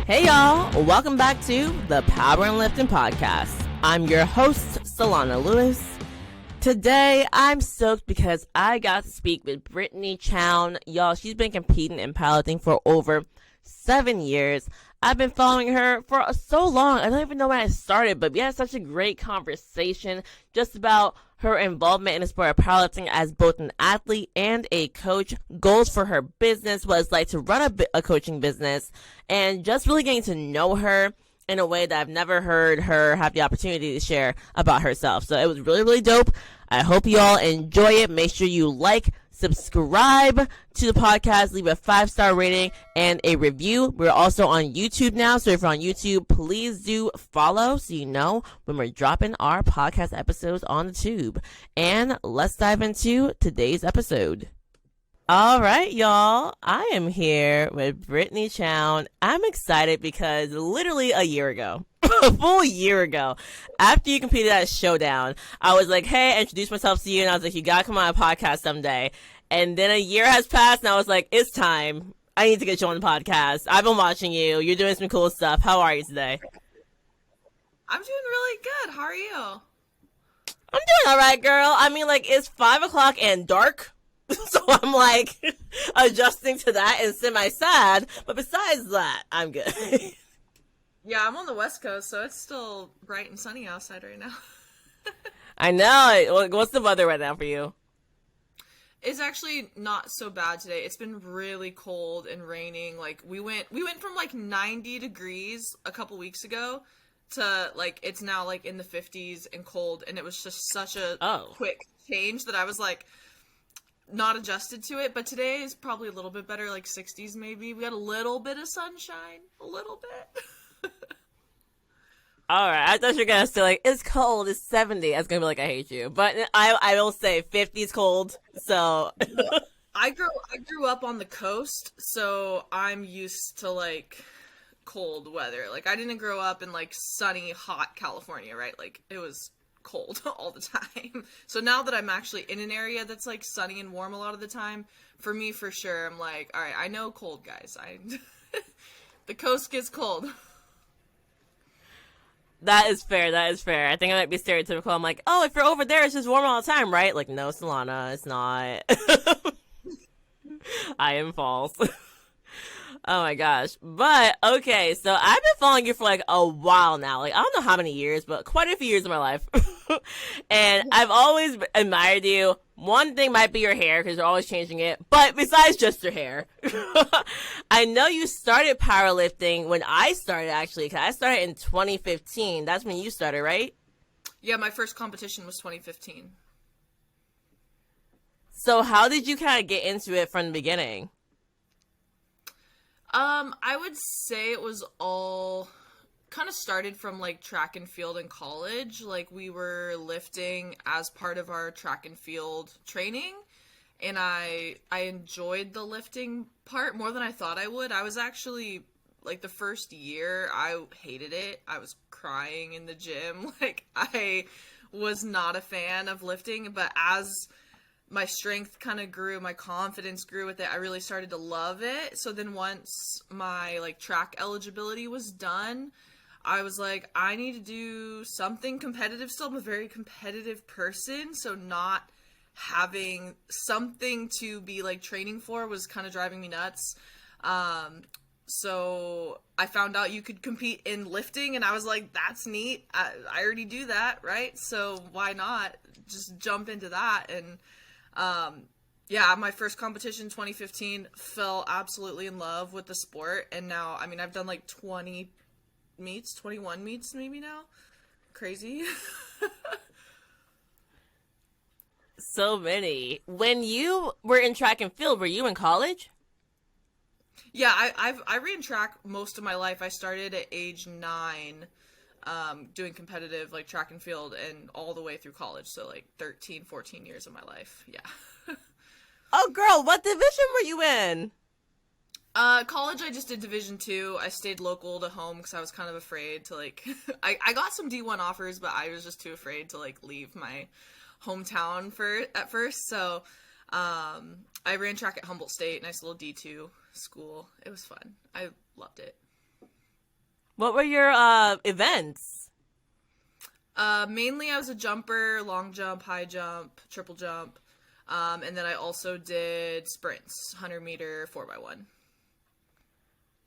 Hey y'all, welcome back to the Powerlifting Podcast. I'm your host, Solana Lewis. Today, I'm stoked because I got to speak with Brittainy Chown. Y'all, she's been competing in powerlifting for over 7 years. I've been following her for so long. I don't even know when I started, but we had such a great conversation just about her involvement in the sport of powerlifting as both an athlete and a coach, goals for her business, what it's like to run a coaching business, and just really getting to know her in a way that I've never heard her have the opportunity to share about herself. So it was really, really dope. I hope you all enjoy it. Make sure you like, subscribe to the podcast, leave a 5-star rating and a review. We're also on YouTube now, so if you're on YouTube, please do follow so you know when we're dropping our podcast episodes on the tube. And let's dive into today's episode. All right, y'all. I am here with Brittainy Chown. I'm excited because literally a year ago, a full year ago, after you competed at Showdown, I was like, hey, introduce myself to you. And I was like, you got to come on a podcast someday. And then a year has passed and I was like, it's time. I need to get you on the podcast. I've been watching you. You're doing some cool stuff. How are you today? I'm doing really good. How are you? I'm doing all right, girl. I mean, like, it's 5 o'clock and dark. So I'm like adjusting to that and semi-sad. But besides that, I'm good. Yeah, I'm on the West Coast, so it's still bright and sunny outside right now. I know. What's the weather right now for you? It's actually not so bad today. It's been really cold and raining. Like we went from like 90 degrees a couple weeks ago to like it's now like in the 50s and cold, and it was just such a quick change that I was like not adjusted to it. But today is probably a little bit better, like 60s maybe. We got a little bit of sunshine, a little bit. All right, I thought you were gonna say like it's cold, it's 70. I was gonna be like I hate you, but I will say 50's cold. So I grew up on the coast, so I'm used to like cold weather. Like I didn't grow up in like sunny, hot California, right? Like it was cold all the time. So now that I'm actually in an area that's like sunny and warm a lot of the time, for me for sure, I'm like, all right, I know cold, guys. The coast gets cold. That is fair. I think I might be stereotypical. I'm like, oh, if you're over there, it's just warm all the time, right? Like, no, Solana, it's not. I am false. Oh my gosh. But, okay, so I've been following you for like a while now. Like, I don't know how many years, but quite a few years of my life. And I've always admired you. One thing might be your hair, because you're always changing it. But besides just your hair, I know you started powerlifting when I started, actually, because I started in 2015. That's when you started, right? Yeah, my first competition was 2015. So how did you kind of get into it from the beginning? I would say it was all kind of started from like track and field in college. Like we were lifting as part of our track and field training, and I enjoyed the lifting part more than I thought I would. I was actually like the first year I hated it. I was crying in the gym. Like I was not a fan of lifting, but as my strength kind of grew, my confidence grew with it, I really started to love it. So then once my like track eligibility was done, I was like, I need to do something competitive still. I'm a very competitive person, so not having something to be like training for was kind of driving me nuts. So I found out you could compete in lifting, and I was like, that's neat. I already do that, right? So why not just jump into that? And yeah, my first competition, 2015, fell absolutely in love with the sport. And now, I mean, I've done like 21 meets maybe now. Crazy. So many. When you were in track and field, were you in college? Yeah, I ran track most of my life. I started at age 9, doing competitive like track and field, and all the way through college. So like 13, 14 years of my life. Yeah. Oh, girl, what division were you in? College, I just did Division II. I stayed local to home because I was kind of afraid to like, I got some D1 offers, but I was just too afraid to like leave my hometown at first. So, I ran track at Humboldt State, nice little D2 school. It was fun. I loved it. What were your events? Mainly I was a jumper, long jump, high jump, triple jump. And then I also did sprints, 100-meter, 4x1.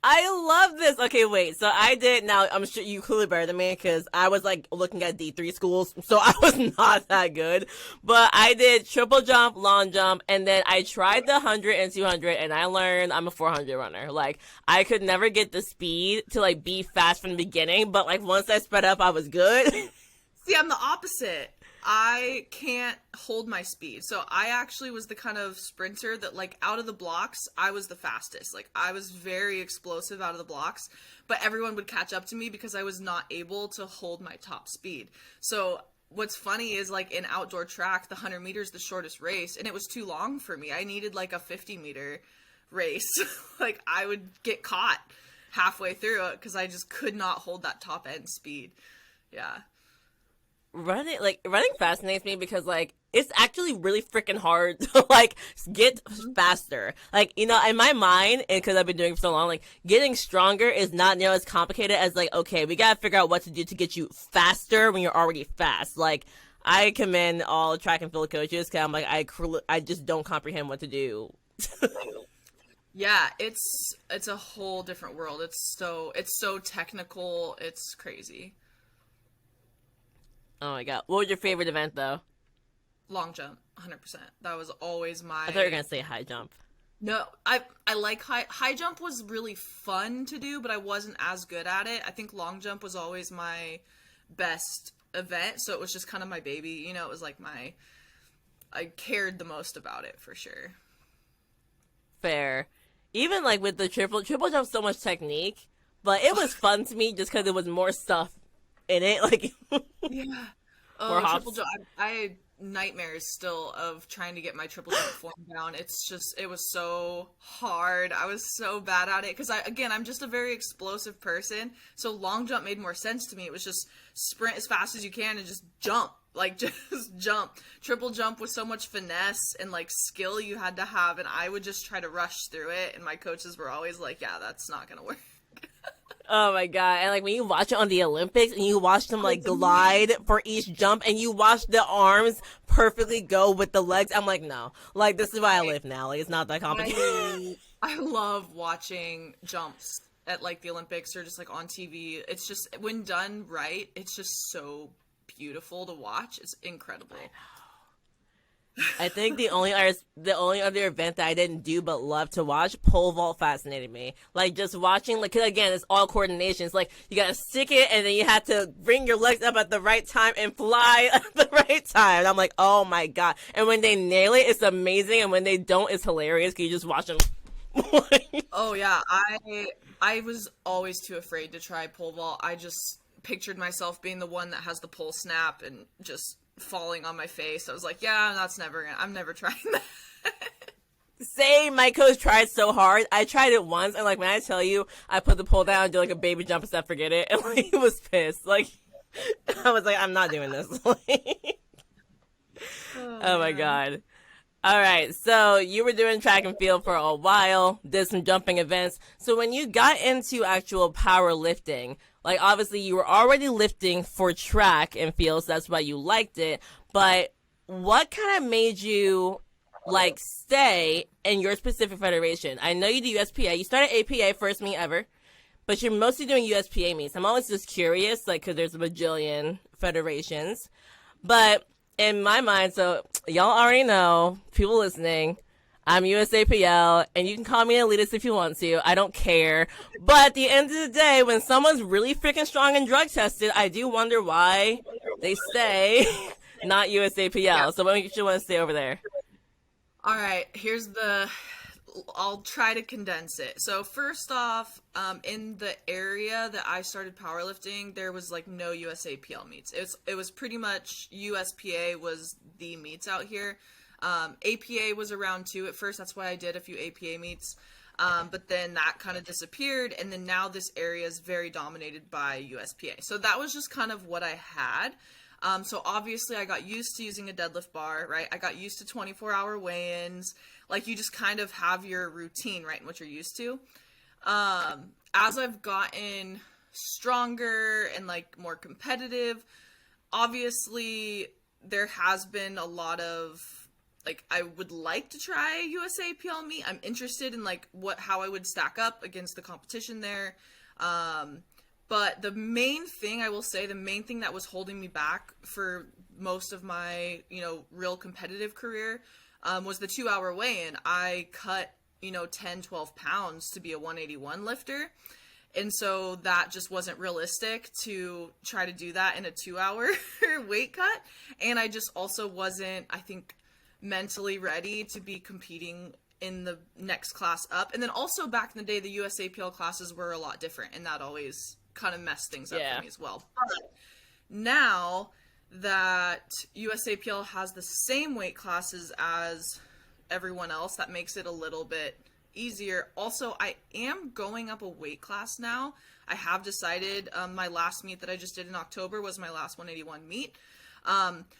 I love this. Okay, wait. So I did. Now I'm sure you clearly better than me because I was like looking at D3 schools, so I was not that good. But I did triple jump, long jump, and then I tried the 100 and 200, and I learned I'm a 400 runner. Like I could never get the speed to like be fast from the beginning, but like once I sped up, I was good. See, I'm the opposite. I can't hold my speed. So I actually was the kind of sprinter that, like, out of the blocks, I was the fastest. Like, I was very explosive out of the blocks, but everyone would catch up to me because I was not able to hold my top speed. So what's funny is, like, in outdoor track, the 100 meters the shortest race, and it was too long for me. I needed like a 50-meter race. Like, I would get caught halfway through it because I just could not hold that top end speed. Yeah. Running fascinates me because like it's actually really freaking hard to like get faster. Like, you know, in my mind, and because I've been doing it for so long, like getting stronger is not nearly as complicated as like, okay, we gotta figure out what to do to get you faster when you're already fast. Like, I commend all track and field coaches because I'm like, I just don't comprehend what to do. Yeah, it's a whole different world. It's so technical. It's crazy. Oh my god, what was your favorite event though? Long jump, 100%. That was always I thought you were my. gonna say high jump. No, I like high jump was really fun to do, but I wasn't as good at it. I think long jump was always my best event, so it was just kind of my baby. You know, it was like my I cared the most about it for sure. Fair. Even like with the triple jump, so much technique, but it was fun to me just because it was more stuff in it, like Yeah. more Oh, triple hops. jump. I had nightmares still of trying to get my triple jump form down. It was so hard. I was so bad at it because I'm just a very explosive person. So long jump made more sense to me. It was just sprint as fast as you can and just jump. Like, just jump. Triple jump was so much finesse and like skill you had to have. And I would just try to rush through it. And my coaches were always like, yeah, that's not going to work. Oh my god! And like when you watch it on the Olympics and you watch them Oh, like it's amazing. glide for each jump and you watch the arms perfectly go with the legs, I'm like, no, like this is why I live now. Like it's not that complicated. I love watching jumps at like the Olympics or just like on TV. It's just when done right, it's just so beautiful to watch. It's incredible. I think the only other event that I didn't do but love to watch, pole vault fascinated me. Like just watching, like 'cause again, it's all coordination. It's like you gotta stick it, and then you have to bring your legs up at the right time and fly at the right time. And I'm like, oh my god! And when they nail it, it's amazing, and when they don't, it's hilarious. Cause you just watch them. Oh yeah, I was always too afraid to try pole vault. I just pictured myself being the one that has the pole snap and just falling on my face. I was like, yeah, I'm never trying that. Same, my coach tried so hard. I tried it once, and like when I tell you, I put the pole down and do like a baby jump and stuff, forget it. And like he was pissed. Like I was like, I'm not doing this. Oh Oh my man. god. All right, so you were doing track and field for a while, did some jumping events. So when you got into actual powerlifting, like obviously you were already lifting for track and field, so that's why you liked it. But what kind of made you like stay in your specific federation? I know you do USPA. You started APA first meet ever, but you're mostly doing USPA meets. I'm always just curious, like, because there's a bajillion federations. But in my mind, so y'all already know, people listening, I'm USAPL, and you can call me an elitist if you want to. I don't care. But at the end of the day, when someone's really freaking strong and drug tested, I do wonder why they stay not Yeah. USAPL. So what makes you want to stay over there? All right, I'll try to condense it. So first off, in the area that I started powerlifting, there was like no USAPL meets. It was pretty much USPA was the meets out here. APA was around too at first. That's why I did a few APA meets. But then that kind of disappeared, and then now this area is very dominated by USPA. So that was just kind of what I had. So obviously I got used to using a deadlift bar, right? I got used to 24-hour weigh-ins. Like you just kind of have your routine, right, and what you're used to. As I've gotten stronger and like more competitive. Obviously, there has been a lot of like, I would like to try a USAPL meet. I'm interested in like how I would stack up against the competition there. But the main thing I will say, the main thing that was holding me back for most of my, real competitive career, was the 2-hour weigh-in. I cut, 10, 12 pounds to be a 181 lifter. And so that just wasn't realistic to try to do that in a 2-hour weight cut. And I just also wasn't, I think, mentally ready to be competing in the next class up. And then also back in the day, the USAPL classes were a lot different, and that always kind of messed things up for me as well. But now that USAPL has the same weight classes as everyone else, that makes it a little bit easier. Also, I am going up a weight class now. I have decided, my last meet that I just did in October was my last 181 meet.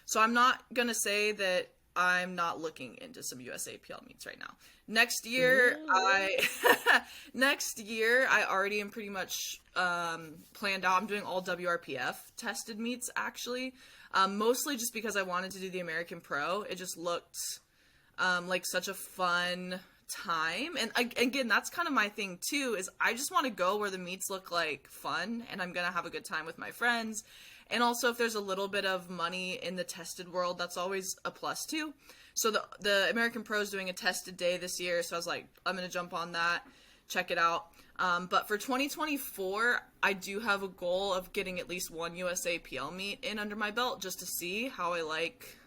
So I'm not going to say that I'm not looking into some USAPL meets right now. Next year, I already am pretty much planned out. I'm doing all WRPF tested meets, actually. Mostly just because I wanted to do the American Pro. It just looked like such a fun time. And again, that's kind of my thing too, is I just want to go where the meets look like fun and I'm going to have a good time with my friends. And also, if there's a little bit of money in the tested world, that's always a plus too. So the American Pro is doing a tested day this year, so I was like, I'm going to jump on that, check it out. But for 2024, I do have a goal of getting at least one USAPL meet in under my belt just to see how I like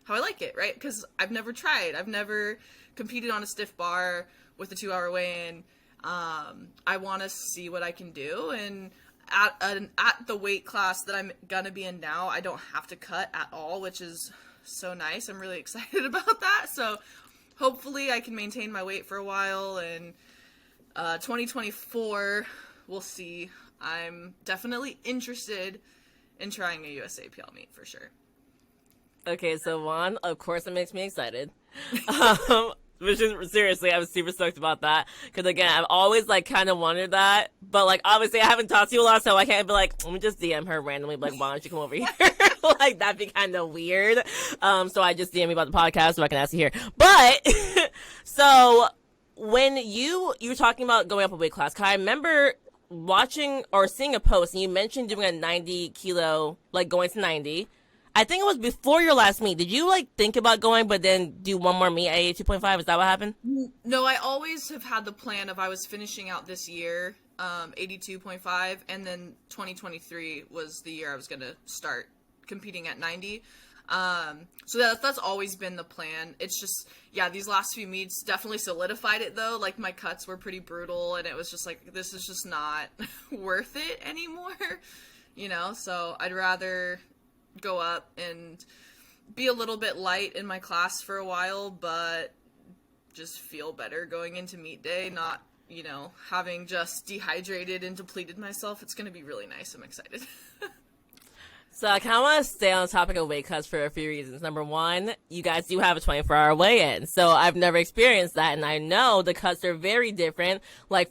it, right? Because I've never tried. I've never competed on a stiff bar with a 2-hour weigh-in. I want to see what I can do, and at the weight class that I'm gonna be in now, I don't have to cut at all, which is so nice. I'm really excited about that. So hopefully I can maintain my weight for a while, and 2024, we'll see. I'm definitely interested in trying a USAPL meet for sure. Okay, so Juan, of course it makes me excited. Which is, seriously, I was super stoked about that. Because, again, I've always, kind of wondered that. But, obviously, I haven't talked to you a lot, so I can't be let me just DM her randomly, why don't you come over here? That'd be kind of weird. So I just DM me about the podcast so I can ask you here. But, so, when you were talking about going up a weight class, I remember watching or seeing a post, and you mentioned doing a 90 kilo, going to 90. I think it was before your last meet. Did you think about going, but then do one more meet at 82.5? Is that what happened? No, I always have had the plan of I was finishing out this year, 82.5, and then 2023 was the year I was going to start competing at 90. So that's always been the plan. It's just, these last few meets definitely solidified it though. My cuts were pretty brutal, and it was just this is just not worth it anymore, so I'd rather go up and be a little bit light in my class for a while, but just feel better going into meet day, not, having just dehydrated and depleted myself. It's going to be really nice. I'm excited. So I kind of want to stay on the topic of weight cuts for a few reasons. Number one, you guys do have a 24-hour weigh-in, so I've never experienced that, and I know the cuts are very different.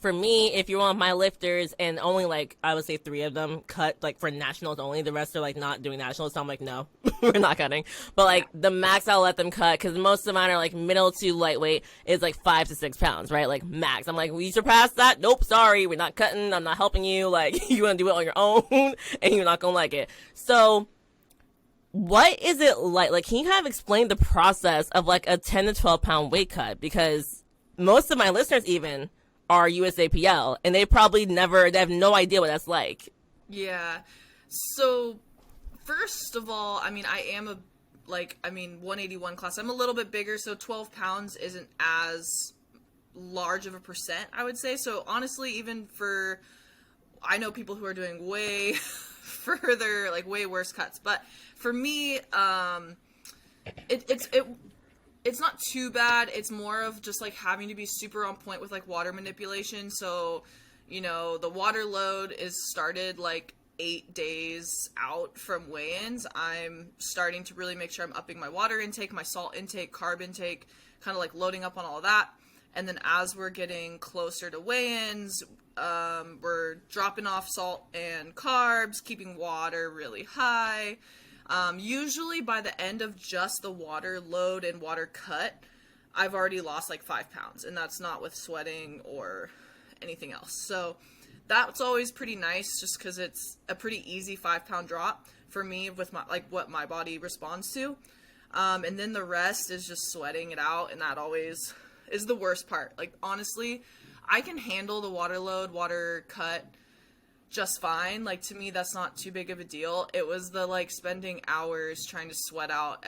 For me, if you're one of my lifters and only, I would say 3 of them cut, for nationals only, the rest are, not doing nationals, so I'm no, we're not cutting. But, the max I'll let them cut, because most of mine are, middle to lightweight, is, 5 to 6 pounds, right? Max. I'm we surpassed that? Nope, sorry, we're not cutting, I'm not helping you. You want to do it on your own, and you're not going to like it. So, what is it like? Can you kind of explain the process of a 10 to 12 pound weight cut? Because most of my listeners even are USAPL, and they have no idea what that's like. Yeah. So, first of all, I am 181 class. I'm a little bit bigger, so 12 pounds isn't as large of a percent, I would say. So, honestly, even I know people who are doing way further, way worse cuts, but for me, it's not too bad. It's more of just having to be super on point with water manipulation. So, the water load is started 8 days out from weigh-ins. I'm starting to really make sure I'm upping my water intake, my salt intake, carb intake, kind of loading up on all of that. And then as we're getting closer to weigh-ins, we're dropping off salt and carbs, keeping water really high. Usually by the end of just the water load and water cut, I've already lost like 5 pounds, and that's not with sweating or anything else. So that's always pretty nice, just because it's a pretty easy 5-pound drop for me with my, like, what my body responds to. And then the rest is just sweating it out, and that always is the worst part. Like, honestly, I can handle the water load, water cut just fine. Like, to me, that's not too big of a deal. It was the, like, spending hours trying to sweat out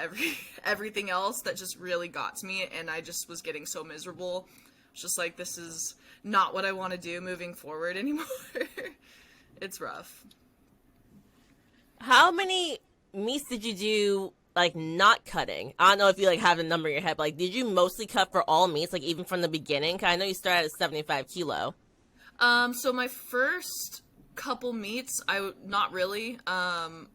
everything else that just really got to me, and I just was getting so miserable. It's just like, this is not what I want to do moving forward anymore. It's rough. How many meets did you do, like, not cutting? I don't know if you, like, have a number in your head, but, like, did you mostly cut for all meets, like, even from the beginning? 'Cause I know you started at 75 kilo. So my first couple meets, not really.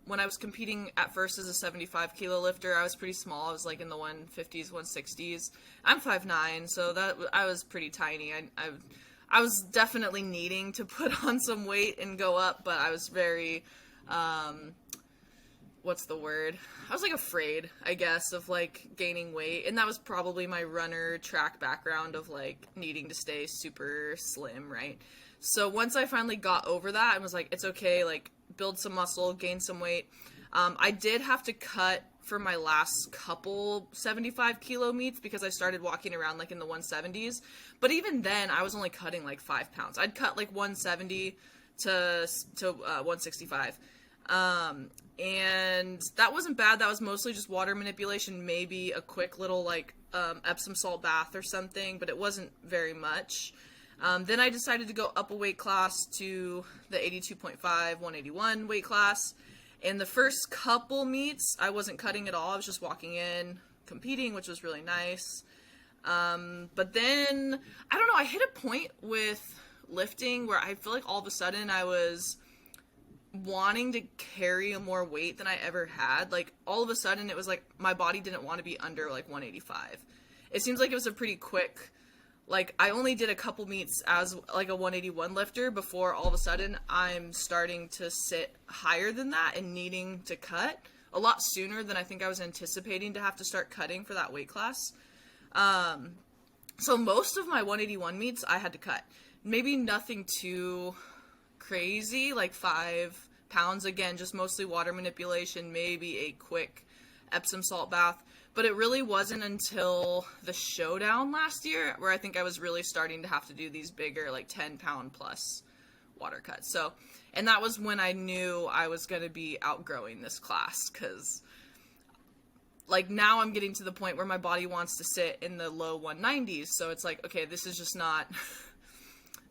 When I was competing at first as a 75 kilo lifter, I was pretty small. I was like in the 150s, 160s. I'm 5'9", so that I was pretty tiny. I was definitely needing to put on some weight and go up, but I was very, what's the word? I was like afraid, I guess, of like gaining weight, and that was probably my runner track background of like needing to stay super slim, right? So once I finally got over that and was like, it's okay, like, build some muscle, gain some weight, I did have to cut for my last couple 75 kilo meets because I started walking around like in the 170s. But even then, I was only cutting like 5 pounds. I'd cut like 170 to 165. And that wasn't bad. That was mostly just water manipulation, maybe a quick little like Epsom salt bath or something, but it wasn't very much. Then I decided to go up a weight class to the 82.5, 181 weight class. In the first couple meets, I wasn't cutting at all. I was just walking in, competing, which was really nice. But then, I don't know, I hit a point with lifting where I feel like all of a sudden I was wanting to carry more weight than I ever had. Like, all of a sudden it was like my body didn't want to be under like 185. It seems like it was a pretty quick, like, I only did a couple meets as like a 181 lifter before all of a sudden I'm starting to sit higher than that and needing to cut a lot sooner than I think I was anticipating to have to start cutting for that weight class. So most of my 181 meets I had to cut. Maybe nothing too crazy, like 5 pounds, again, just mostly water manipulation, maybe a quick Epsom salt bath. But it really wasn't until the showdown last year where I think I was really starting to have to do these bigger, like 10-pound plus water cuts. So, and that was when I knew I was going to be outgrowing this class, because like now I'm getting to the point where my body wants to sit in the low 190s. So it's like, okay, this is just not,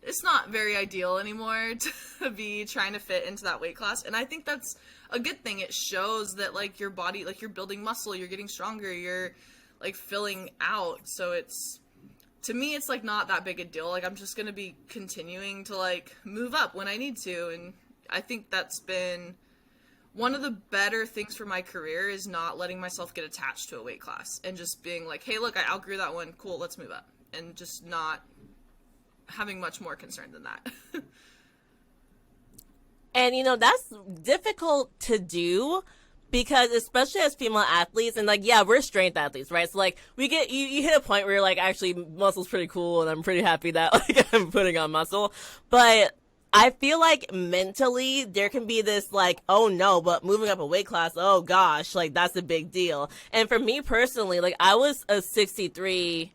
it's not very ideal anymore to be trying to fit into that weight class. And I think that's a good thing. It shows that like your body, like you're building muscle, you're getting stronger, you're like filling out. So it's, to me, it's like not that big a deal. Like I'm just going to be continuing to like move up when I need to. And I think that's been one of the better things for my career, is not letting myself get attached to a weight class and just being like, hey, look, I outgrew that one. Cool. Let's move up. And just not having much more concern than that. And, you know, that's difficult to do because, especially as female athletes, and, like, yeah, we're strength athletes, right? So, like, we get, you hit a point where you're like, actually, muscle's pretty cool, and I'm pretty happy that, like, I'm putting on muscle. But I feel like mentally there can be this, like, oh, no, but moving up a weight class, oh, gosh, like, that's a big deal. And for me personally, like, I was a 63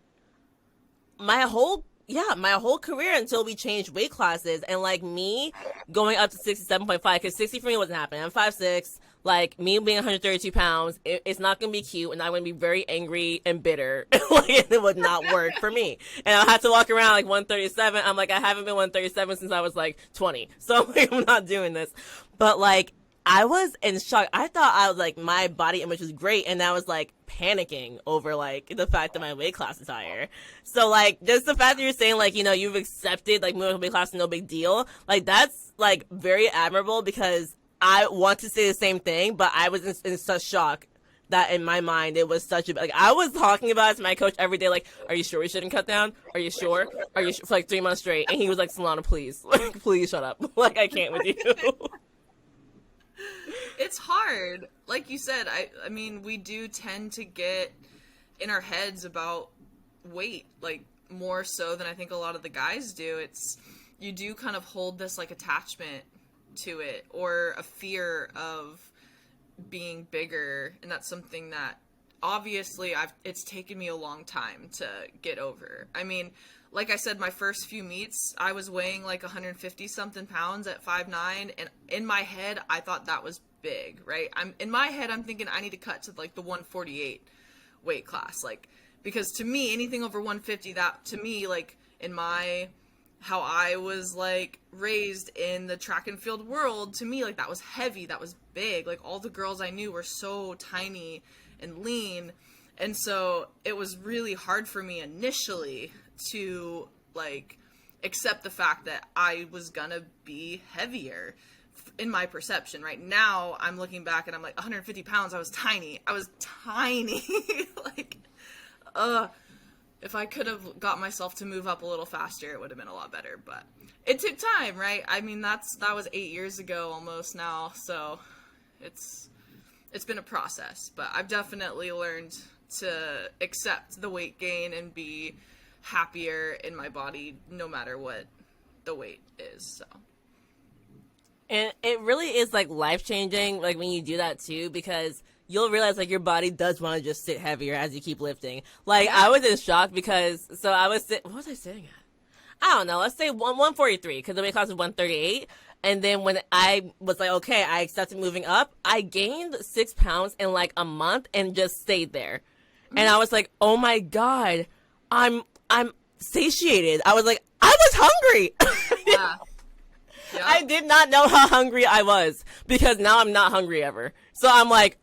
my whole career until we changed weight classes. And like me going up to 67.5, because 60 for me wasn't happening. I'm 5'6", like me being 132 pounds, it's not going to be cute, and I'm going to be very angry and bitter. Like, it would not work for me. And I had to walk around like 137. I'm like, I haven't been 137 since I was like 20. So I'm like, I'm not doing this. But like, I was in shock. I thought I was like, my body image was great, and I was like panicking over like the fact that my weight class is higher. So like, just the fact that you're saying like, you know, you've accepted like moving up a weight class, no big deal. Like, that's like very admirable, because I want to say the same thing, but I was in such shock that in my mind, it was such a, like, I was talking about it to my coach every day, like, are you sure we shouldn't cut down? Are you sure? Are you sure? For like 3 months straight. And he was like, Solana, please. Like, please shut up. Like, I can't with you. It's hard. Like you said, I mean, we do tend to get in our heads about weight, like, more so than I think a lot of the guys do. It's, you do kind of hold this, like, attachment to it, or a fear of being bigger, and that's something that obviously it's taken me a long time to get over. I mean, like I said, my first few meets, I was weighing like 150 something pounds at 5'9", and in my head, I thought that was big, right? In my head, I'm thinking I need to cut to like the 148 weight class, like, because to me, anything over 150, that to me, like, in my, how I was like raised in the track and field world, to me, like, that was heavy, that was big. Like, all the girls I knew were so tiny and lean, and so it was really hard for me initially to like accept the fact that I was gonna be heavier in my perception. Right now, I'm looking back and I'm like, 150 pounds, I was tiny. Like, if I could have got myself to move up a little faster, it would have been a lot better, but it took time, right? I mean, that was 8 years ago almost now, so it's been a process, but I've definitely learned to accept the weight gain and be happier in my body no matter what the weight is, so. And it really is, like, life-changing, like, when you do that, too, because you'll realize, like, your body does want to just sit heavier as you keep lifting. Like, I was in shock because, so I was what was I sitting at? I don't know, let's say 143, because the weight class was 138, and then when I was like, okay, I accepted moving up, I gained 6 pounds in, like, a month and just stayed there. And I was like, oh my God, I'm satiated. I was like, I was hungry. Yeah. Yep. I did not know how hungry I was, because now I'm not hungry ever. So I'm like,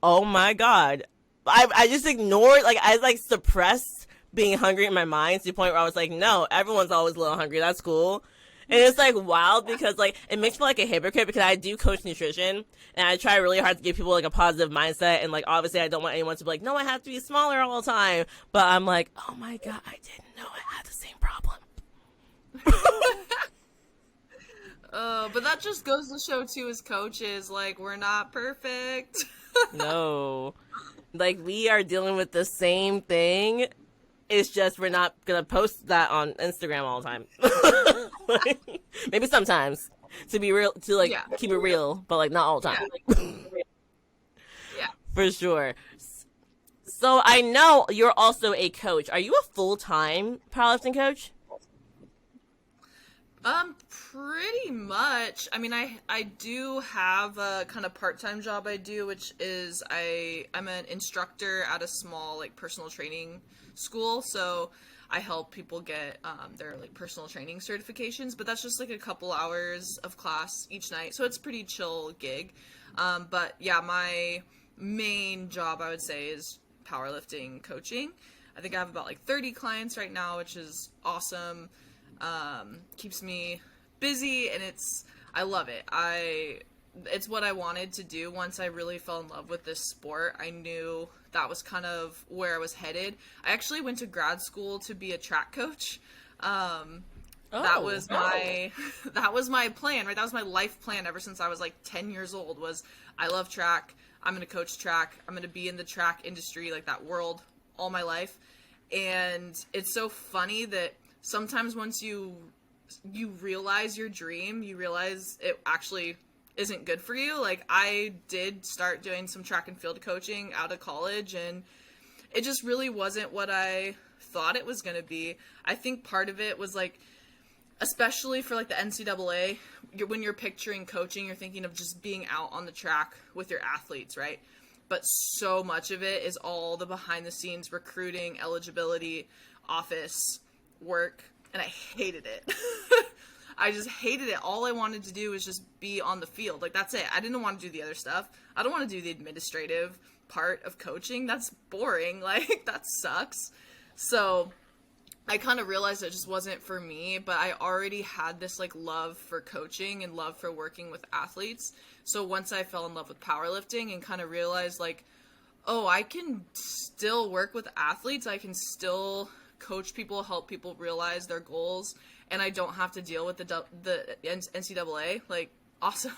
oh my God. I just ignored, like, I like suppressed being hungry in my mind to the point where I was like, no, everyone's always a little hungry. That's cool. And it's like wild because like it makes me like a hypocrite because I do coach nutrition and I try really hard to give people like a positive mindset, and like obviously I don't want anyone to be like, no, I have to be smaller all the time. But I'm like, oh my God, I didn't know I had the same problem. But that just goes to show too, as coaches, like, we're not perfect. No. Like, we are dealing with the same thing. It's just we're not gonna post that on Instagram all the time. Like, maybe sometimes to be real, to like keep it real, but like not all the time. Yeah. For sure. So I know you're also a coach. Are you a full-time powerlifting coach? Pretty much. I mean, I do have a kind of part-time job I do, which is I'm an instructor at a small like personal training school, so I help people get their like personal training certifications, but that's just like a couple hours of class each night, so it's pretty chill gig. But yeah, my main job I would say is powerlifting coaching. I think I have about like 30 clients right now, which is awesome. Keeps me busy, and I love it. It's what I wanted to do. Once I really fell in love with this sport, I knew that was kind of where I was headed. I actually went to grad school to be a track coach. That was my plan, right? That was my life plan ever since I was like 10 years old, was I love track. I'm going to coach track. I'm going to be in the track industry, like that world, all my life. And it's so funny that sometimes once you realize your dream, you realize it actually isn't good for you. Like, I did start doing some track and field coaching out of college, and it just really wasn't what I thought it was going to be. I think part of it was like, especially for like the NCAA, when you're picturing coaching, you're thinking of just being out on the track with your athletes, right? But so much of it is all the behind the scenes recruiting, eligibility, office work, and I hated it. I just hated it. All I wanted to do was just be on the field. Like, that's it. I didn't want to do the other stuff. I don't want to do the administrative part of coaching. That's boring. Like, that sucks. So I kind of realized it just wasn't for me, but I already had this like love for coaching and love for working with athletes. So once I fell in love with powerlifting and kind of realized like, Oh, I can still work with athletes. I can still coach people, help people realize their goals, and I don't have to deal with the NCAA. Like, awesome.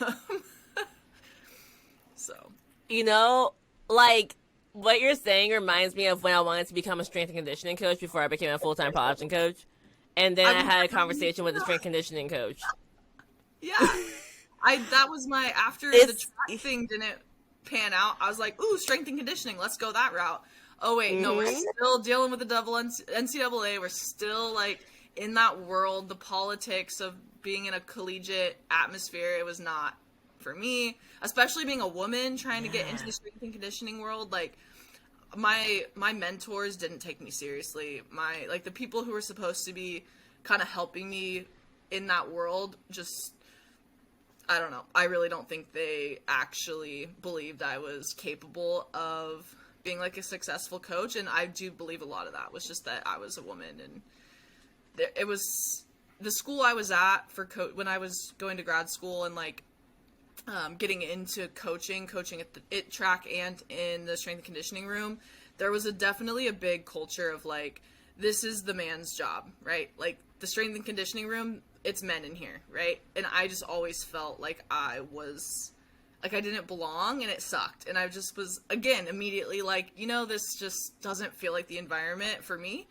So, You know, like, what you're saying reminds me of when I wanted to become a strength and conditioning coach before I became a full-time powerlifting coach. And then I had a conversation with the strength conditioning coach. yeah, that was my, after the track thing didn't pan out, I was like, ooh, strength and conditioning, let's go that route. Oh wait, no, we're still dealing with the double NCAA. We're still like in that world, the politics of being in a collegiate atmosphere. It was not for me, especially being a woman trying to get into the strength and conditioning world. Like, my mentors didn't take me seriously. Like, the people who were supposed to be kind of helping me in that world, just, I don't know. I really don't think they actually believed I was capable of being like a successful coach. And I do believe a lot of that was just that I was a woman, and it was the school I was at for when I was going to grad school and like getting into coaching at the IT track and in the strength and conditioning room, there was definitely a big culture of like, this is the man's job, right? Like, the strength and conditioning room, it's men in here, right? And I just always felt like I didn't belong, and it sucked. And I just was, again, immediately like, this just doesn't feel like the environment for me.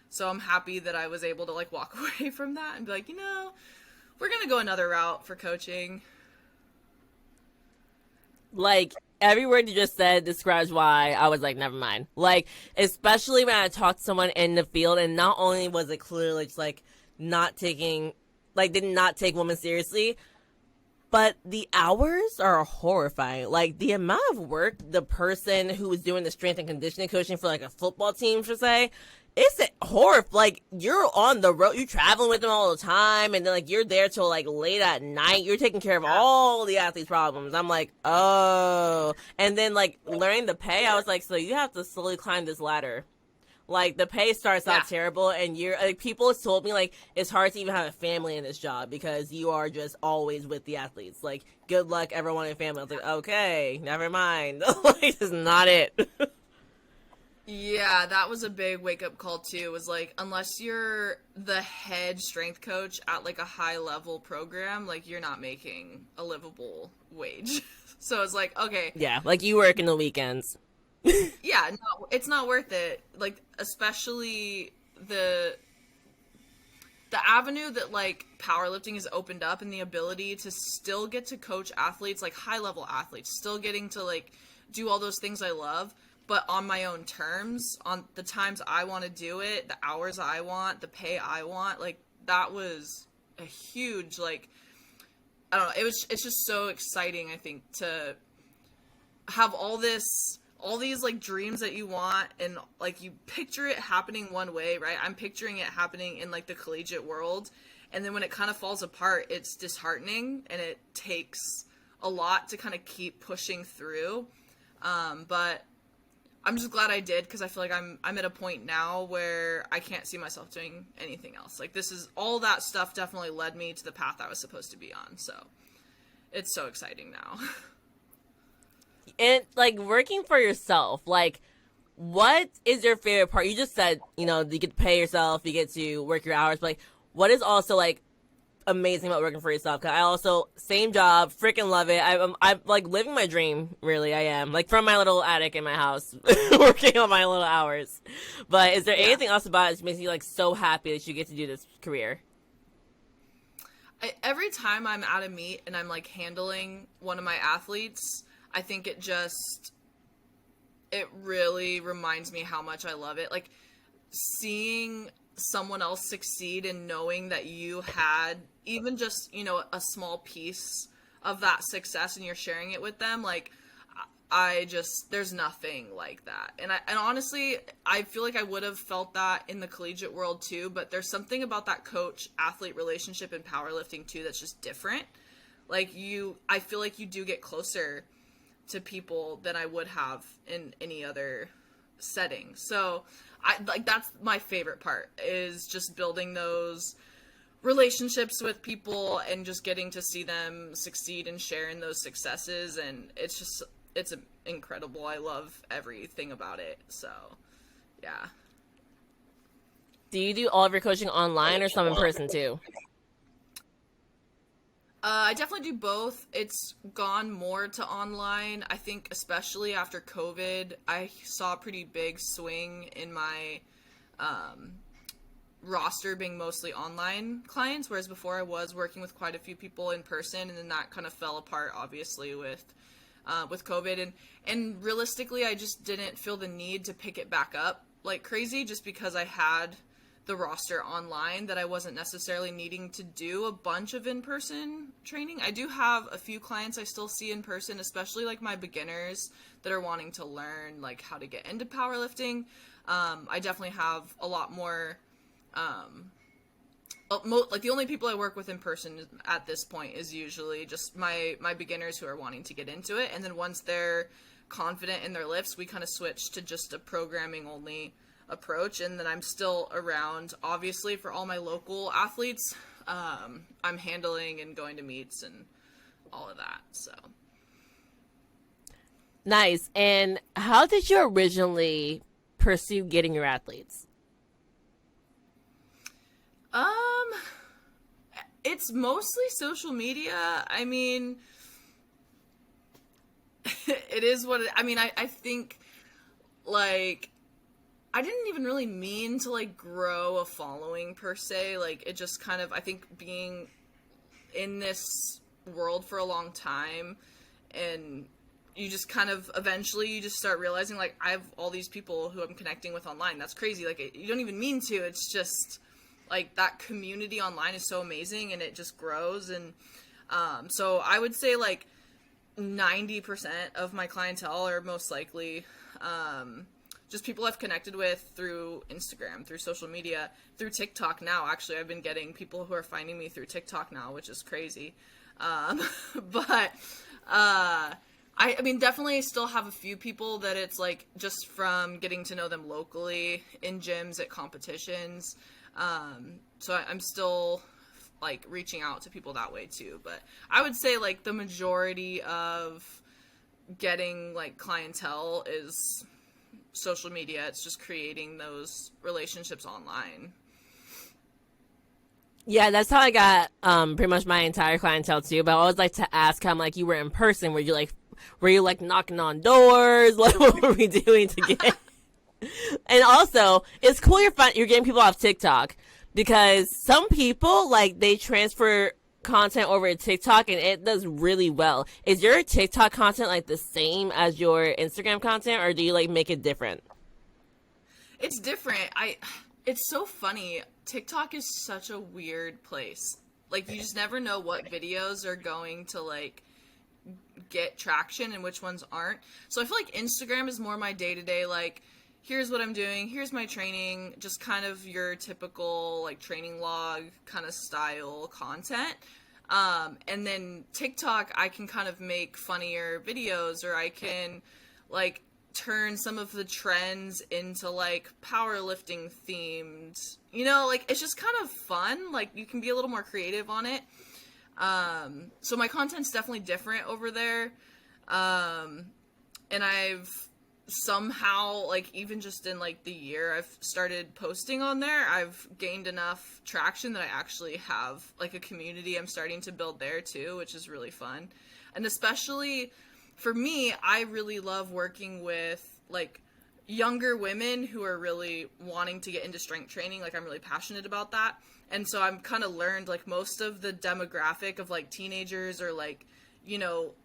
So I'm happy that I was able to like walk away from that and be like, we're going to go another route for coaching. Like, every word you just said describes why I was like, never mind. Like, especially when I talked to someone in the field, and not only was it clearly just like did not take women seriously, but the hours are horrifying. Like, the amount of work the person who was doing the strength and conditioning coaching for like a football team should say, it's horrible. Like, you're on the road, you're traveling with them all the time, and then like you're there till like late at night. You're taking care of all the athletes' problems. I'm like, oh. And then like learning the pay, I was like, so you have to slowly climb this ladder. Like, the pay starts out terrible, and you're like, people told me like it's hard to even have a family in this job because you are just always with the athletes. Like, good luck, everyone in family. I was like, okay, never mind. Like, this is not it. Yeah, that was a big wake-up call, too, was, like, unless you're the head strength coach at, like, a high-level program, like, you're not making a livable wage. So it's like, okay. Yeah, like, you work in the weekends. Yeah, no, it's not worth it. Like, especially the avenue that, like, powerlifting has opened up, and the ability to still get to coach athletes, like, high-level athletes, still getting to, like, do all those things I love, but on my own terms, on the times I want to do it, the hours I want, the pay I want. Like, that was a huge, like, I don't know, it's just so exciting, I think, to have all these like dreams that you want, and like you picture it happening one way, right? I'm picturing it happening in like the collegiate world, and then when it kind of falls apart, it's disheartening, and it takes a lot to kind of keep pushing through. But I'm just glad I did, because I feel like I'm at a point now where I can't see myself doing anything else. Like, this is all that stuff definitely led me to the path I was supposed to be on. So it's so exciting now. And like, working for yourself, like, what is your favorite part? You just said, you get to pay yourself, you get to work your hours, but like, what is also like amazing about working for yourself? Because I also, same job, freaking love it. I'm like living my dream, really. I am, like, from my little attic in my house, working on my little hours. But is there anything else about it that makes you like so happy that you get to do this career? Every time I'm at a meet and I'm like handling one of my athletes, I think it really reminds me how much I love it. Like, seeing someone else succeed and knowing that you had even just, a small piece of that success and you're sharing it with them, like, there's nothing like that. And honestly, I feel like I would have felt that in the collegiate world too, but there's something about that coach-athlete relationship in powerlifting too that's just different. Like, I feel like you do get closer to people than I would have in any other setting. So that's my favorite part, is just building those relationships with people and just getting to see them succeed and share in those successes. And it's just, it's incredible. I love everything about it. So, yeah. Do you do all of your coaching online or some in person too? I definitely do both. It's gone more to online. I think especially after COVID, I saw a pretty big swing in my roster being mostly online clients, whereas before I was working with quite a few people in person, and then that kind of fell apart, obviously, with COVID. And realistically, I just didn't feel the need to pick it back up like crazy, just because I had the roster online, that I wasn't necessarily needing to do a bunch of in-person training. I do have a few clients I still see in person, especially like my beginners that are wanting to learn like how to get into powerlifting. I definitely have a lot more, like the only people I work with in person at this point is usually just my beginners who are wanting to get into it. And then once they're confident in their lifts, we kind of switch to just a programming only approach. And then I'm still around, obviously, for all my local athletes. I'm handling and going to meets and all of that. So Nice. And how did you originally pursue getting your athletes? It's mostly social media. I mean, it is what I mean, I think, like, I didn't even really mean to, like, grow a following per se. Like, it just kind of, I think being in this world for a long time, and you just kind of, eventually you just start realizing, like, I have all these people who I'm connecting with online. That's crazy. Like, you don't even mean to. It's just, like, that community online is so amazing, and it just grows. And so I would say, like, 90% of my clientele are most likely just people I've connected with through Instagram, through social media, through TikTok now. Actually, I've been getting people who are finding me through TikTok now, which is crazy. But I mean, definitely still have a few people that it's like just from getting to know them locally in gyms, at competitions. So I'm still like reaching out to people that way too. But I would say like the majority of getting like clientele is social media. It's just creating those relationships online. Yeah, that's how I got pretty much my entire clientele too. But I always like to ask how like you were in person. Were you like knocking on doors? Like what were we doing to get? And also, it's cool you're getting people off TikTok, because some people like they transfer content over to TikTok and it does really well. Is your TikTok content like the same as your Instagram content, or do you like make it different? It's different. It's so funny. TikTok is such a weird place. Like, you just never know what videos are going to like get traction and which ones aren't. So I feel like Instagram is more my day-to-day, like, here's what I'm doing, here's my training, just kind of your typical like training log kind of style content. And then TikTok, I can kind of make funnier videos, or I can like turn some of the trends into like powerlifting themed, like it's just kind of fun. Like you can be a little more creative on it. So my content's definitely different over there. And I've somehow, like, even just in like the year I've started posting on there, I've gained enough traction that I actually have like a community I'm starting to build there too, which is really fun. And especially for me, I really love working with like younger women who are really wanting to get into strength training. Like I'm really passionate about that. And so I'm kind of learned like most of the demographic of like teenagers or like,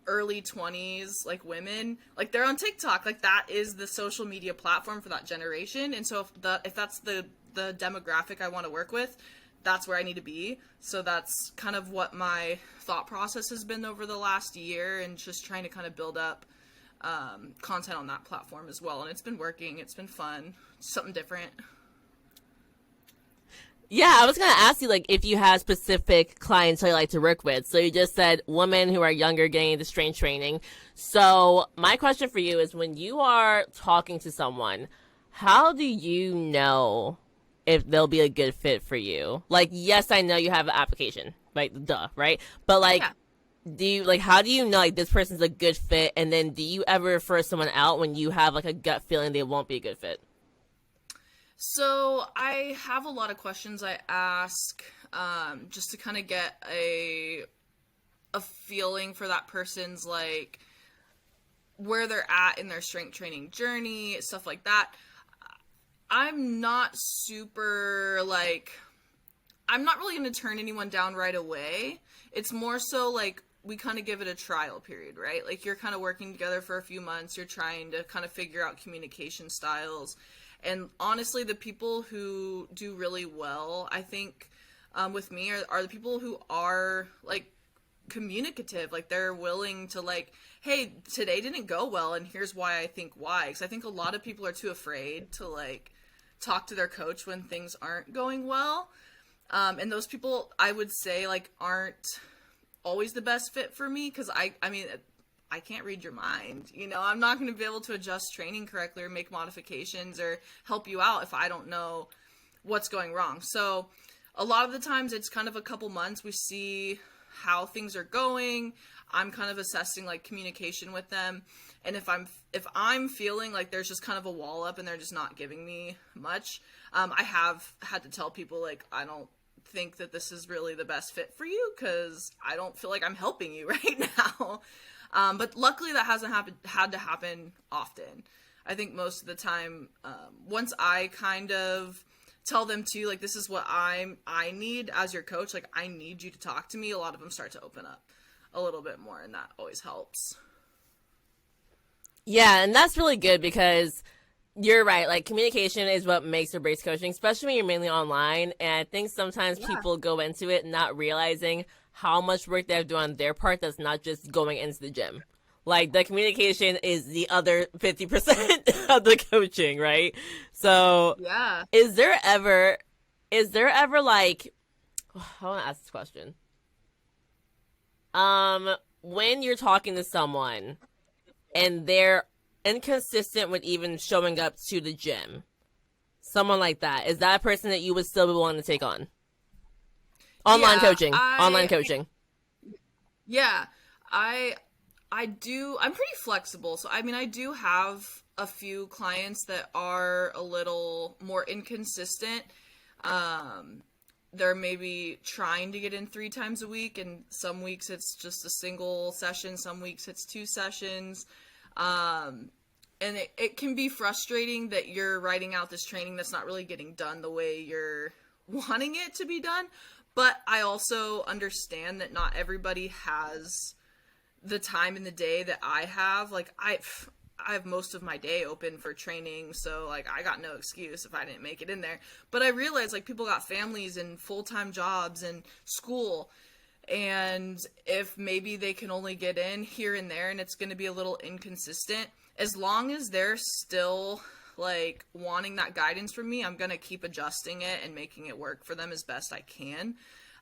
early 20s, like women, like they're on TikTok. Like that is the social media platform for that generation. And so if that's the demographic I want to work with, that's where I need to be. So that's kind of what my thought process has been over the last year, and just trying to kind of build up content on that platform as well. And it's been working. It's been fun. Something different. Yeah, I was going to ask you, like, if you have specific clients you like to work with. So you just said women who are younger getting into strength training. So my question for you is, when you are talking to someone, how do you know if they'll be a good fit for you? Like, yes, I know you have an application, right? Duh, right? But, like, Yeah. do you like, how do you know like this person's a good fit, and then do you ever refer someone out when you have like a gut feeling they won't be a good fit? So I have a lot of questions I ask, just to kind of get a feeling for that person's like where they're at in their strength training journey, stuff like that. I'm not super like, I'm not really going to turn anyone down right away. It's more so like we kind of give it a trial period, right? Like you're kind of working together for a few months. You're trying to kind of figure out communication styles. And honestly, the people who do really well, I think, with me are the people who are like communicative. Like they're willing to like, hey, today didn't go well, and here's why I think why. Because I think a lot of people are too afraid to like talk to their coach when things aren't going well. And those people, I would say, like, aren't always the best fit for me because I mean, I can't read your mind. You know, I'm not going to be able to adjust training correctly or make modifications or help you out if I don't know what's going wrong. So a lot of the times it's kind of a couple months. We see how things are going. I'm kind of assessing like communication with them. And if I'm feeling like there's just kind of a wall up and they're just not giving me much, I have had to tell people like, I don't think that this is really the best fit for you because I don't feel like I'm helping you right now. But luckily that hasn't had to happen often. I think most of the time, once I kind of tell them to like, this is what I need as your coach, like I need you to talk to me, a lot of them start to open up a little bit more, and that always helps. Yeah, and that's really good because you're right. Like, communication is what makes or breaks coaching, especially when you're mainly online. And I think sometimes people go into it not realizing how much work they have to do on their part that's not just going into the gym. Like, the communication is the other 50% of the coaching, right? So, Yeah. is there ever like, I want to ask this question. When you're talking to someone and they're inconsistent with even showing up to the gym, someone like that, is that a person that you would still be willing to take on? Online coaching. Yeah, I do. I'm pretty flexible. So, I mean, I do have a few clients that are a little more inconsistent. They're maybe trying to get in 3 times a week, and some weeks it's just a single session. Some weeks it's 2 sessions. And it can be frustrating that you're writing out this training that's not really getting done the way you're wanting it to be done. But I also understand that not everybody has the time in the day that I have. Like, I have most of my day open for training, so like I got no excuse if I didn't make it in there. But I realize like people got families and full-time jobs and school, and if maybe they can only get in here and there and it's going to be a little inconsistent, as long as they're still like wanting that guidance from me, I'm going to keep adjusting it and making it work for them as best I can.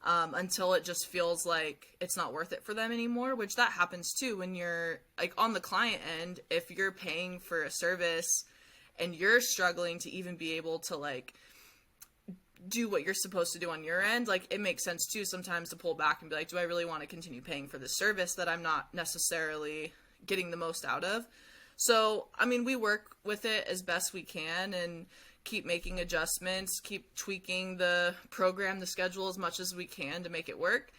Until it just feels like it's not worth it for them anymore, which that happens too when you're like on the client end. If you're paying for a service and you're struggling to even be able to like do what you're supposed to do on your end, like it makes sense too sometimes to pull back and be like, do I really want to continue paying for this service that I'm not necessarily getting the most out of? So, I mean, we work with it as best we can and keep making adjustments, keep tweaking the program, the schedule as much as we can to make it work.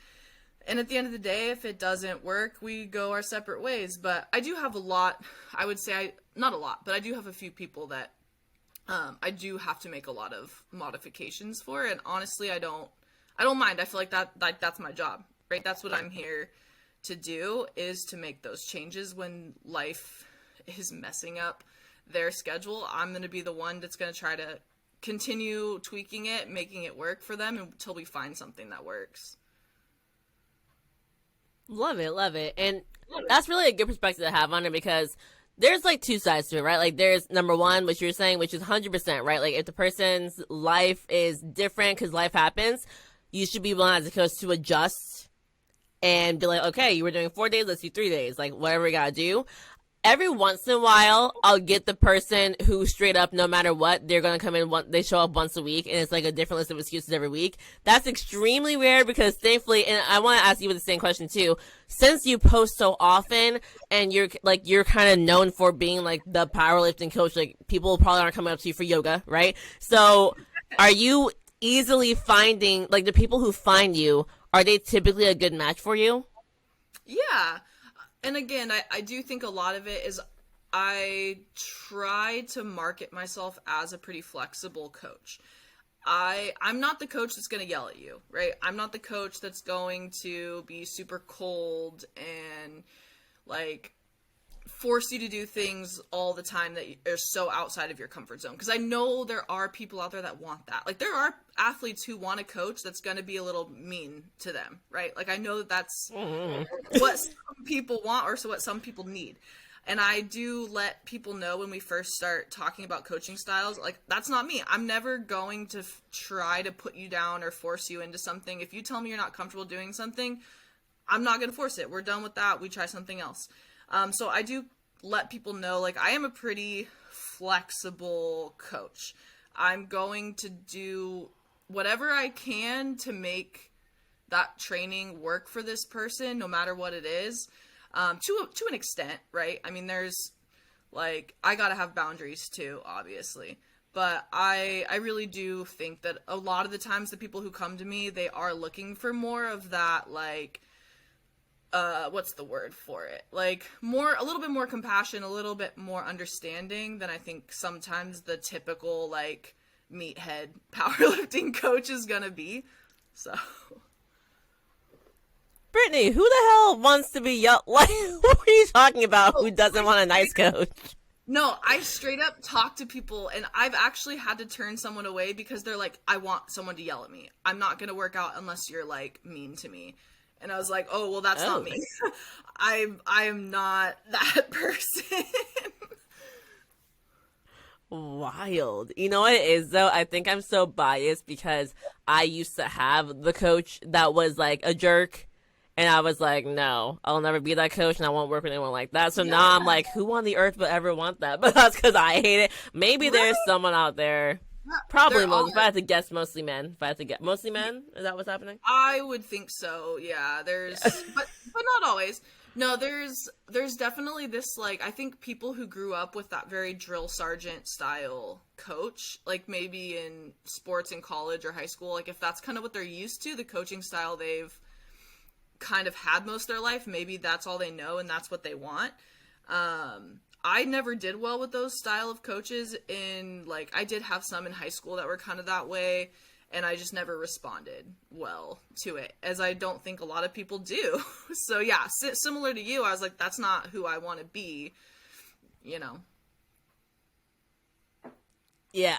And at the end of the day, if it doesn't work, we go our separate ways. But I do have a lot, I would say, not a lot, but I do have a few people that I do have to make a lot of modifications for. And honestly, I don't mind. I feel like that's my job, right? That's what I'm here to do, is to make those changes when life is messing up their schedule. I'm going to be the one that's going to try to continue tweaking it, making it work for them until we find something that works. Love it. And that's really a good perspective to have on it, because there's like 2 sides to it, right? Like, there's number one, what you're saying, which is 100%, right? Like, if the person's life is different because life happens, you should be willing as a coach to adjust and be like, okay, you were doing 4 days, let's do 3 days, like whatever we got to do. every once in a while, I'll get the person who straight up, no matter what, they're going to come in, they show up once a week, and it's like a different list of excuses every week. That's extremely rare because thankfully, and I want to ask you the same question too, since you post so often and you're kind of known for being like the powerlifting coach, like people probably aren't coming up to you for yoga, right? So are you easily finding, like the people who find you, are they typically a good match for you? Yeah. And again, I do think a lot of it is I try to market myself as a pretty flexible coach. I'm not the coach that's going to yell at you, right? I'm not the coach that's going to be super cold and like force you to do things all the time that are so outside of your comfort zone. Because I know there are people out there that want that. Like there are athletes who want a coach that's going to be a little mean to them, right? Like I know that that's what some people want or so what some people need. And I do let people know when we first start talking about coaching styles, like that's not me. I'm never going to try to put you down or force you into something. If you tell me you're not comfortable doing something, I'm not going to force it. We're done with that. We try something else. So I do let people know, like, I am a pretty flexible coach. I'm going to do whatever I can to make that training work for this person, no matter what it is, to an extent, right? I mean, there's, like, I gotta have boundaries too, obviously. But I really do think that a lot of the times the people who come to me, they are looking for more of that, like, what's the word for it? Like a little bit more compassion, a little bit more understanding than I think sometimes the typical like meathead powerlifting coach is gonna be. So, Brittany, who the hell wants to be yelled? Like, what are you talking about? Who doesn't want a nice coach? No, I straight up talk to people, and I've actually had to turn someone away because they're like, I want someone to yell at me. I'm not gonna work out unless you're like mean to me. And I was like, oh, well, that's not me. I am not that person. Wild. You know what it is, though? I think I'm so biased because I used to have the coach that was like a jerk. And I was like, no, I'll never be that coach and I won't work with anyone like that. So now I'm like, who on the earth would ever want that? But that's because I hate it. Maybe there's someone out there. Probably most. If I had to guess, mostly men. If I had to guess, mostly men. Is that what's happening? I would think so. Yeah, there's, but not always. No, there's definitely this like I think people who grew up with that very drill sergeant style coach, like maybe in sports in college or high school, like if that's kind of what they're used to, the coaching style they've kind of had most of their life, maybe that's all they know and that's what they want. I never did well with those style of coaches I did have some in high school that were kind of that way, and I just never responded well to it, as I don't think a lot of people do. So yeah, similar to you, I was like, that's not who I want to be, you know? Yeah,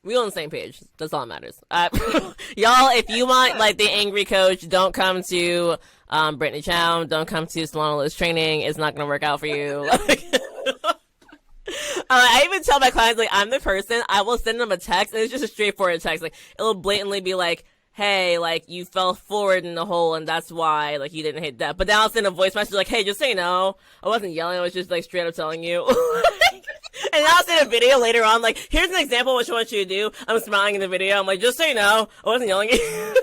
we're on the same page. That's all that matters. Y'all, if you want like the angry coach, don't come to Brittainy Chown. Don't come to Solana Lewis training. It's not going to work out for you. I even tell my clients, like, I'm the person, I will send them a text, and it's just a straightforward text. Like, it'll blatantly be like, hey, like, you fell forward in the hole, and that's why, like, you didn't hit that. But then I'll send a voice message like, hey, just so you know, I wasn't yelling, I was just, like, straight up telling you. And I'll send a video later on, like, here's an example of what I want you to do. I'm smiling in the video. I'm like, just so you know, I wasn't yelling at you.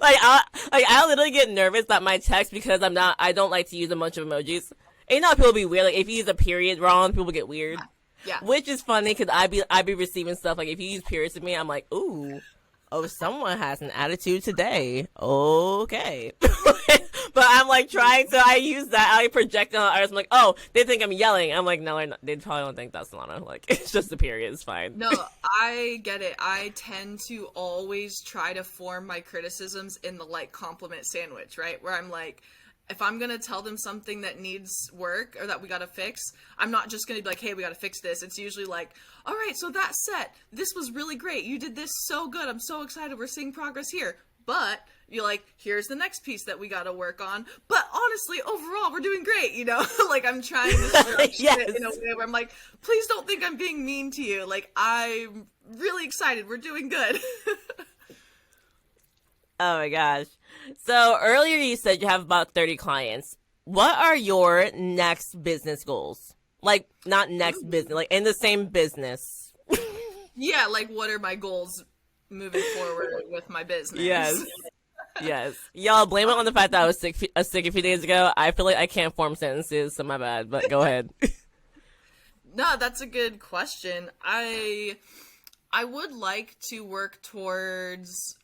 I literally get nervous that my text, because I don't like to use a bunch of emojis. And you know how people be weird, like, if you use a period wrong, people get weird. Yeah. Which is funny, because I be receiving stuff, like, if you use periods to me, I'm like, ooh, oh, someone has an attitude today. Okay. But I'm, like, trying to, I use that, I project on others, I'm like, oh, they think I'm yelling. I'm like, no, they probably don't think that's Solana. Like, it's just a period, it's fine. No, I get it. I tend to always try to form my criticisms in the, like, compliment sandwich, right? Where I'm like, if I'm going to tell them something that needs work or that we got to fix, I'm not just going to be like, hey, we got to fix this. It's usually like, all right, so that set, this was really great. You did this so good. I'm so excited. We're seeing progress here. But you're like, here's the next piece that we got to work on. But honestly, overall, we're doing great, you know? Like, I'm trying to yes. it in a way where I'm like, please don't think I'm being mean to you. Like, I'm really excited. We're doing good. Oh my gosh. So earlier you said you have about 30 clients. What are your next business goals? Like, not next business, like in the same business. Yeah, like what are my goals moving forward with my business? Yes. Yes. Y'all, blame it on the fact that I was sick a few days ago. I feel like I can't form sentences, so my bad, but go ahead. No, that's a good question. I would like to work towards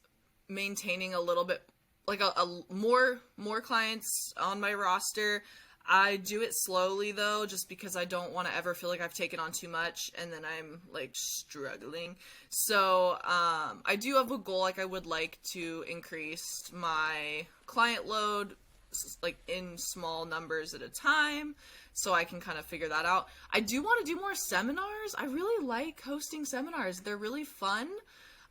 maintaining a little bit like a more clients on my roster. I do it slowly though, just because I don't want to ever feel like I've taken on too much and then I'm like struggling. So I do have a goal. Like I would like to increase my client load like in small numbers at a time, so I can kind of figure that out. I do want to do more seminars. I really like hosting seminars. They're really fun.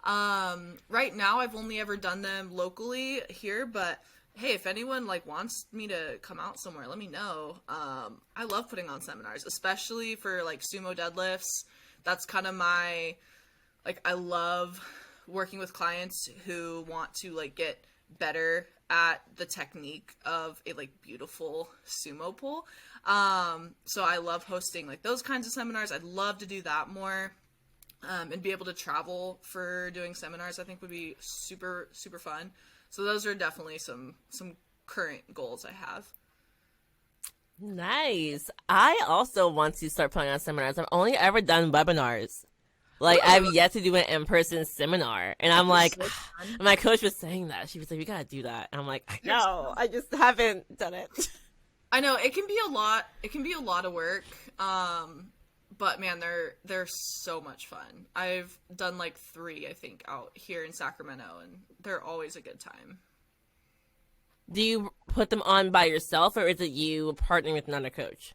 Right now I've only ever done them locally here, but hey, if anyone like wants me to come out somewhere, let me know. I love putting on seminars, especially for like sumo deadlifts. That's kind of my, like, I love working with clients who want to like get better at the technique of a like beautiful sumo pull. So I love hosting like those kinds of seminars. I'd love to do that more. And be able to travel for doing seminars, I think would be super, super fun. So those are definitely some current goals I have. Nice. I also want to start putting on seminars. I've only ever done webinars. Like, I've yet to do an in-person seminar. And I'm like, So my coach was saying that. She was like, we gotta do that. And I'm like, no, I just haven't done it. I know it can be a lot. It can be a lot of work. But man, they're so much fun. I've done like 3, I think, out here in Sacramento, and they're always a good time. Do you put them on by yourself, or is it you partnering with another coach?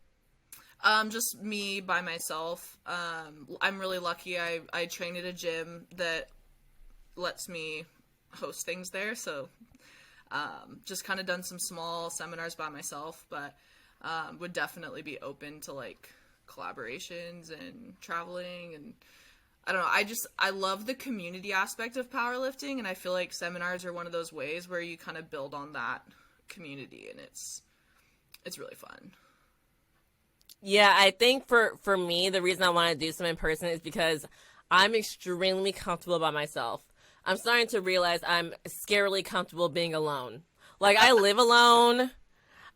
Just me by myself. I'm really lucky. I train at a gym that lets me host things there, so just kind of done some small seminars by myself, but would definitely be open to like collaborations and traveling. And I don't know, I love the community aspect of powerlifting, and I feel like seminars are one of those ways where you kind of build on that community, and it's really fun. Yeah, I think for me, the reason I want to do some in person is because I'm extremely comfortable by myself. I'm starting to realize I'm scarily comfortable being alone. Like, I live alone.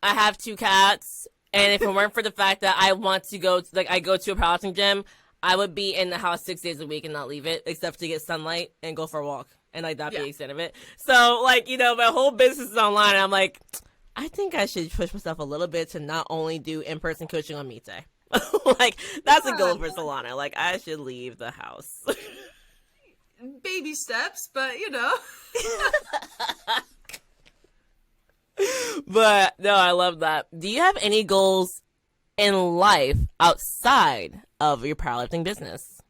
I have 2 cats. And if it weren't for the fact that I want to go, I go to a powerlifting gym, I would be in the house 6 days a week and not leave it, except to get sunlight and go for a walk. And, like, that'd be the extent of it. So, like, you know, my whole business is online. And I'm like, I think I should push myself a little bit to not only do in-person coaching on meet day. Like, that's a goal for Solana. Like, I should leave the house. Baby steps, but you know. But no, I love that. Do you have any goals in life outside of your powerlifting business?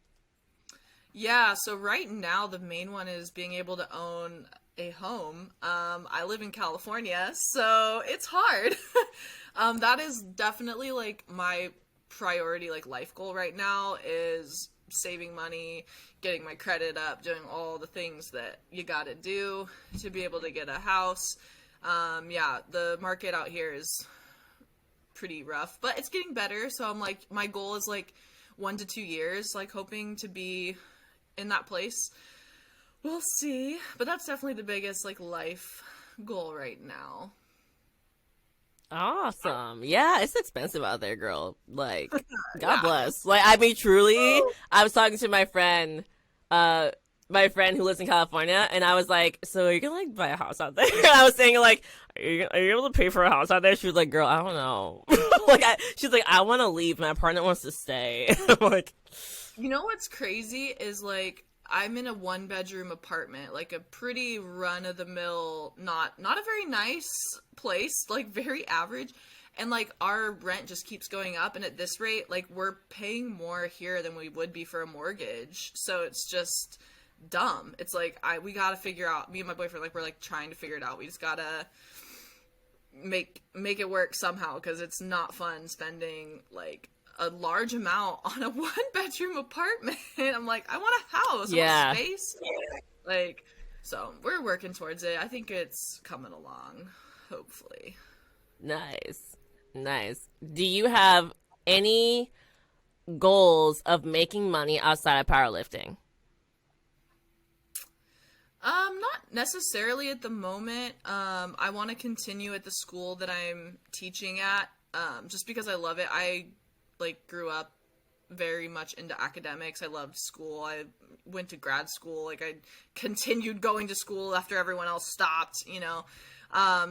Yeah, so right now the main one is being able to own a home. I live in California, so it's hard. That is definitely like my priority, like life goal right now, is saving money, getting my credit up, doing all the things that you gotta do to be able to get a house. Yeah, the market out here is pretty rough, but it's getting better. So I'm like, my goal is like 1 to 2 years, like hoping to be in that place. We'll see, but that's definitely the biggest like life goal right now. Awesome. Yeah, it's expensive out there, girl. Like, God bless. Like, I mean, truly, I was talking to my friend who lives in California, and I was like, so are you gonna like buy a house out there? And I was saying like, are you able to pay for a house out there? She was like, girl, I don't know. She's like, I want to leave. My partner wants to stay. I'm like, you know what's crazy is like, I'm in a 1-bedroom apartment, like a pretty run-of-the-mill, not a very nice place, like very average, and like our rent just keeps going up, and at this rate, like we're paying more here than we would be for a mortgage, so it's just dumb. It's like, we gotta figure out, me and my boyfriend, like we're like trying to figure it out. We just gotta make it work somehow, because it's not fun spending like a large amount on a 1-bedroom apartment. I'm like, I want a house. I want space. Like, so we're working towards it. I think it's coming along, hopefully. Nice. Do you have any goals of making money outside of powerlifting? Not necessarily at the moment. I want to continue at the school that I'm teaching at, just because I love it. I grew up very much into academics. I loved school. I went to grad school. Like, I continued going to school after everyone else stopped, you know.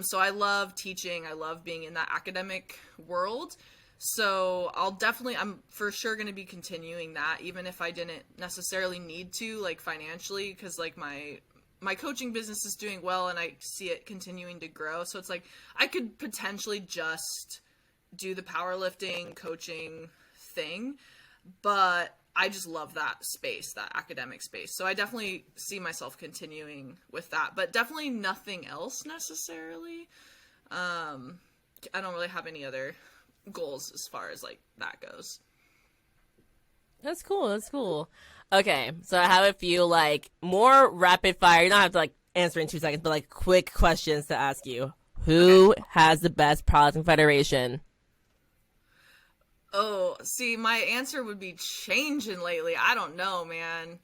So I love teaching. I love being in that academic world. So I'm for sure going to be continuing that, even if I didn't necessarily need to, like, financially, because, like, my coaching business is doing well and I see it continuing to grow. So it's like I could potentially just do the powerlifting coaching thing, but I just love that space, that academic space. So I definitely see myself continuing with that, but definitely nothing else necessarily. I don't really have any other goals as far as like that goes. That's cool. That's cool. Okay, so I have a few like more rapid fire. You don't have to like answer in 2 seconds, but like quick questions to ask you. Who has the best powerlifting federation? Oh, see, my answer would be changing lately. I don't know, man.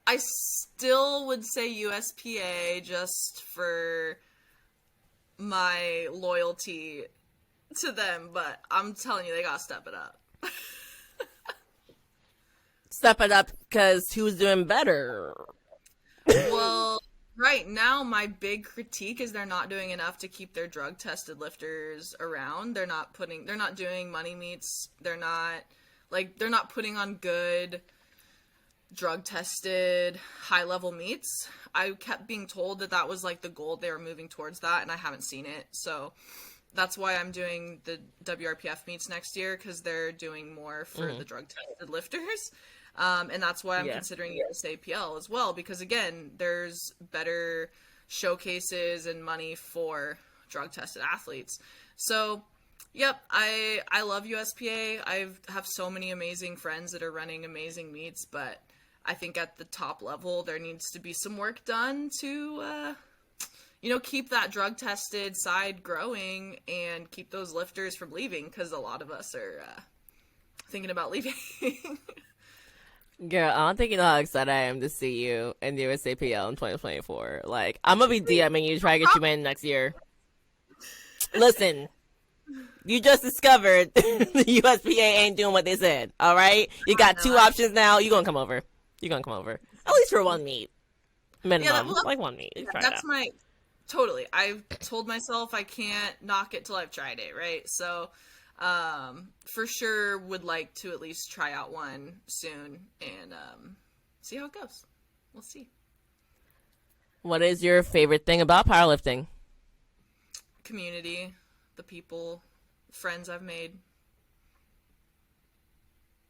I still would say USPA just for my loyalty to them, but I'm telling you, they gotta step it up. Step it up because who's doing better? Well, right now, my big critique is they're not doing enough to keep their drug tested lifters around. They're not doing money meets. They're not putting on good drug tested high level meets. I kept being told that was like the goal. They were moving towards that, and I haven't seen it. So that's why I'm doing the WRPF meets next year, because they're doing more for the drug tested lifters. And that's why I'm considering TPIL as well, because again, there's better showcases and money for drug tested athletes. So, yep, I love USPA. I have so many amazing friends that are running amazing meets, but I think at the top level, there needs to be some work done to, keep that drug tested side growing and keep those lifters from leaving, because a lot of us are thinking about leaving. Girl, I don't think you know how excited I am to see you in the USAPL in 2024. Like, I'm gonna be DMing you to try to get you in next year. Listen, you just discovered the USPA ain't doing what they said, all right? You got 2 options now. You're gonna come over. At least for 1 meet. Minimum. Like 1 meet. That's my... Totally. I've told myself I can't knock it till I've tried it, right? So... for sure would like to at least try out one soon and see how it goes. We'll see. What is your favorite thing about powerlifting? Community, the people, friends I've made.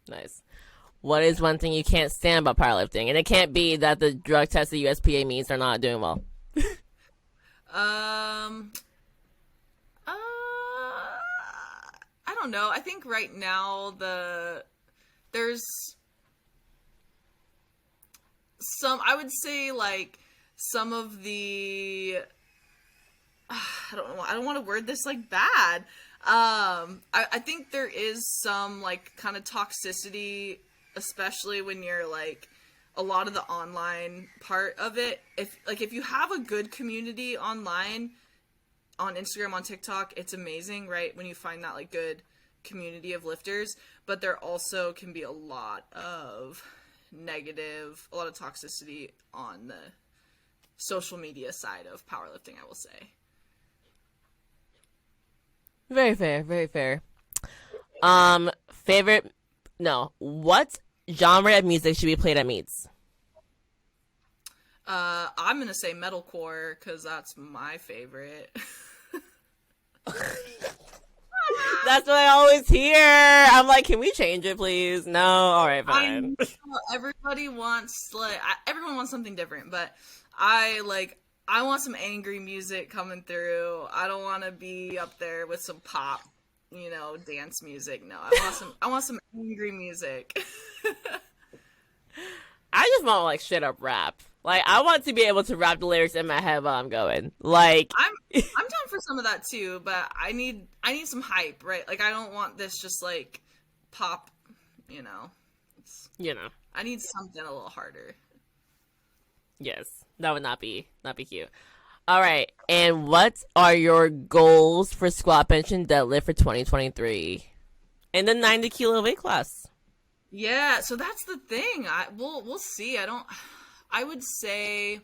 Nice. What is one thing you can't stand about powerlifting? And it can't be that the drug tested USPA meets are not doing well. I don't know. I think right now there's some, I would say, like, some of the, I don't want to word this like bad. I think there is some like kind of toxicity, especially when you're like a lot of the online part of it. If you have a good community online, on Instagram, on TikTok, it's amazing, right? When you find that like good community of lifters, but there also can be a lot of toxicity on the social media side of powerlifting, I will say. Very fair, very fair. What genre of music should be played at meets? I'm gonna say metalcore, because that's my favorite. That's what I always hear. I'm like, can we change it, please? No? Alright, fine. Everyone wants something different, but I want some angry music coming through. I don't want to be up there with some pop, dance music. No, I want some angry music. I just want like straight up rap. Like, I want to be able to rap the lyrics in my head while I'm going. Like, I'm down for some of that too, but I need some hype, right? Like, I don't want this just like pop, you know. I need something a little harder. Yes, that would not be cute. All right, and what are your goals for squat, bench, and deadlift for 2023 in the 90 kilo weight class? Yeah, so that's the thing. We'll see. I would say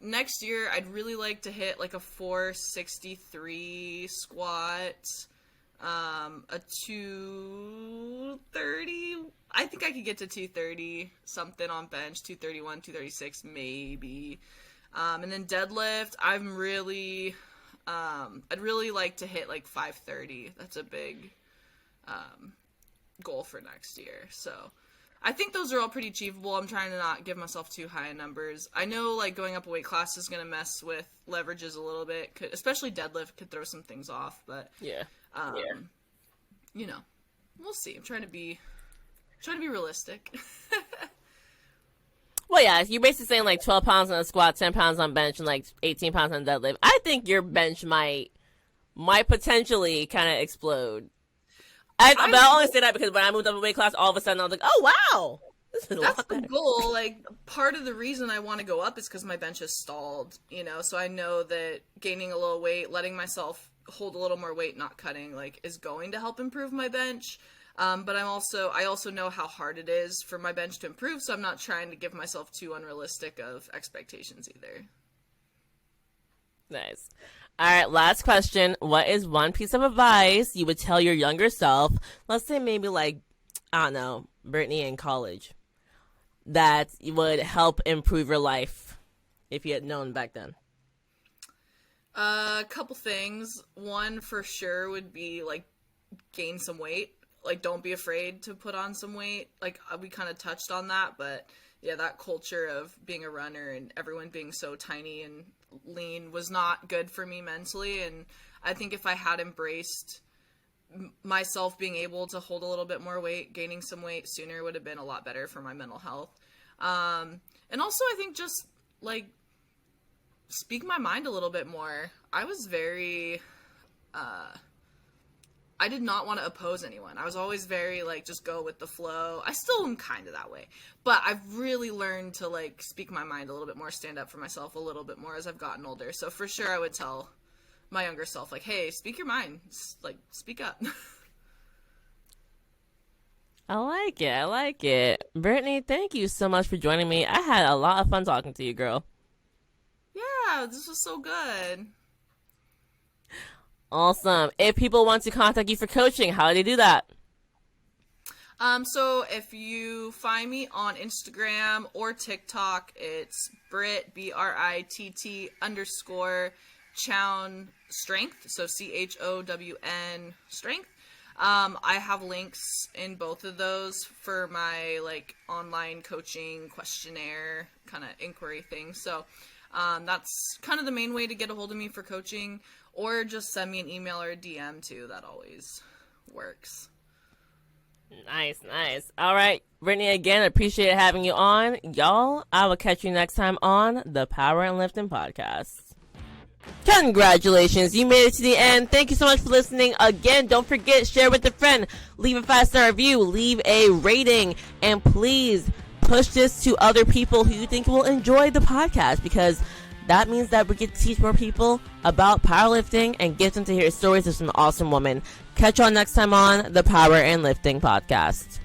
next year I'd really like to hit like a 463 squat, a 230. I think I could get to 230 something on bench, 231, 236 maybe. And then deadlift, I'd really like to hit like 530. That's a big goal for next year. So I think those are all pretty achievable. I'm trying to not give myself too high in numbers. I know like going up a weight class is going to mess with leverages a little bit, especially deadlift could throw some things off, but you know, we'll see. I'm trying to be realistic. Well, yeah, you're basically saying like 12 pounds on a squat, 10 pounds on bench, and like 18 pounds on deadlift. I think your bench might potentially kind of explode. But I only say that because when I moved up a weight class, all of a sudden I was like, oh, wow. This is a lot better. That's the goal. Like, part of the reason I want to go up is because my bench is stalled, you know? So I know that gaining a little weight, letting myself hold a little more weight, not cutting, like, is going to help improve my bench. But I also know how hard it is for my bench to improve, so I'm not trying to give myself too unrealistic of expectations either. Nice. All right, last question. What is one piece of advice you would tell your younger self, let's say maybe like, I don't know, Brittainy in college, that would help improve your life if you had known back then? A couple things. One for sure would be like gain some weight. Like, don't be afraid to put on some weight. Like, we kind of touched on that, but yeah, that culture of being a runner and everyone being so tiny and lean was not good for me mentally. And I think if I had embraced myself being able to hold a little bit more weight, gaining some weight sooner would have been a lot better for my mental health. And also I think just like speak my mind a little bit more. I was very, I did not want to oppose anyone. I was always very, like, just go with the flow. I still am kind of that way. But I've really learned to, like, speak my mind a little bit more, stand up for myself a little bit more as I've gotten older. So for sure I would tell my younger self, like, hey, speak your mind. Like, speak up. I like it. Brittainy, thank you so much for joining me. I had a lot of fun talking to you, girl. Yeah, this was so good. Awesome. If people want to contact you for coaching, how do they do that? So if you find me on Instagram or TikTok, it's Britt, BRITT _Chown strength. So CHOWN strength. I have links in both of those for my like online coaching questionnaire kind of inquiry thing. So, that's kind of the main way to get a hold of me for coaching. Or just send me an email or a DM too. That always works. Nice. All right, Brittainy, again, appreciate having you on. Y'all, I will catch you next time on the Power and Lifting Podcast. Congratulations, you made it to the end. Thank you so much for listening. Again, don't forget, share with a friend, leave a 5-star review, leave a rating, and please push this to other people who you think will enjoy the podcast, because that means that we get to teach more people about powerlifting and get them to hear stories of some awesome women. Catch y'all next time on the Power and Lifting Podcast.